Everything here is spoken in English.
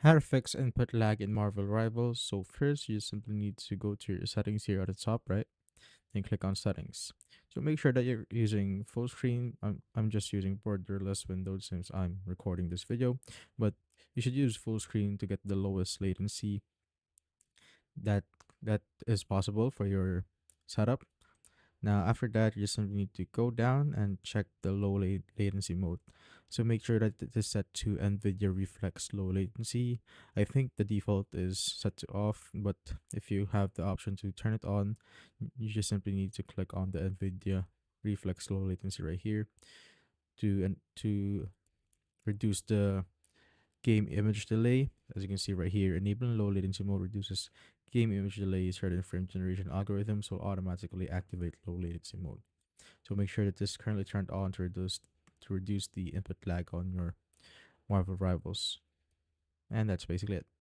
How to fix input lag in Marvel Rivals. So first, you simply need to go to your settings here at the top, right? Then click on settings. So make sure that you're using full screen. I'm just using borderless window since I'm recording this video, but you should use full screen to get the lowest latency that that is possible for your setup. Now, after that, you just simply need to go down and check the latency mode. So make sure that it is set to Nvidia Reflex Low Latency. I think the default is set to off, but if you have the option to turn it on, you just simply need to click on the Nvidia Reflex Low Latency right here to reduce the game image delay. As you can see right here, enabling low latency mode reduces game image delay. Certain frame generation algorithms will automatically activate low latency mode. So make sure that this is currently turned on to reduce the input lag on your Marvel Rivals. And that's basically it.